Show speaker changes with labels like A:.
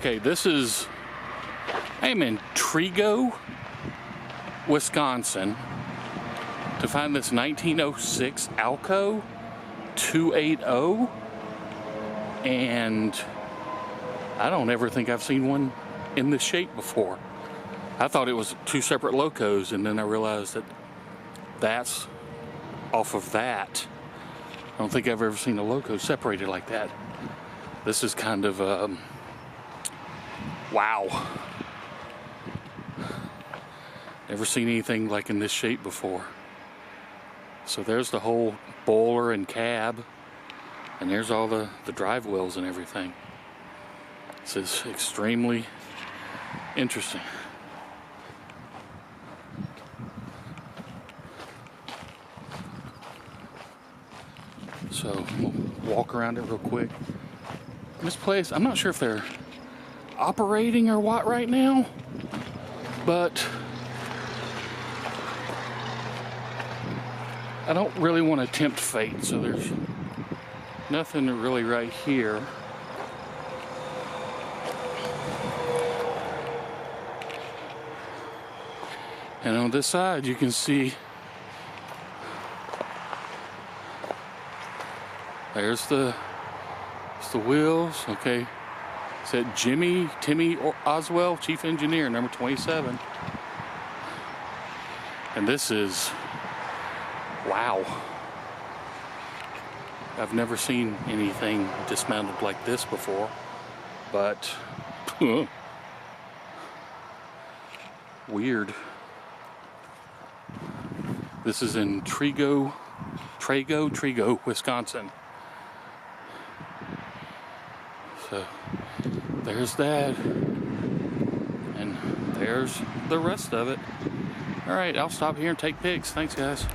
A: Okay, I am in Trego, Wisconsin, to find this 1906 ALCO 280, and I don't ever think I've seen one in this shape before. I thought it was two separate locos, and then I realized that that's off of that. I don't think I've ever seen a loco separated like that. This is kind of wow. Never seen anything like in this shape before. So there's the whole boiler and cab, and there's all the drive wheels and everything. This is extremely interesting. So we'll walk around it real quick. This place, I'm not sure if they're operating or what right now, but I don't really want to tempt fate, so there's nothing really right here. And on this side you can see there's the wheels. Okay, said Timmy Oswell, Chief Engineer, number 27. And this is, wow. I've never seen anything dismantled like this before, but weird. This is in Trego, Wisconsin. So there's that, and there's the rest of it. All right, I'll stop here and take pics. Thanks, guys.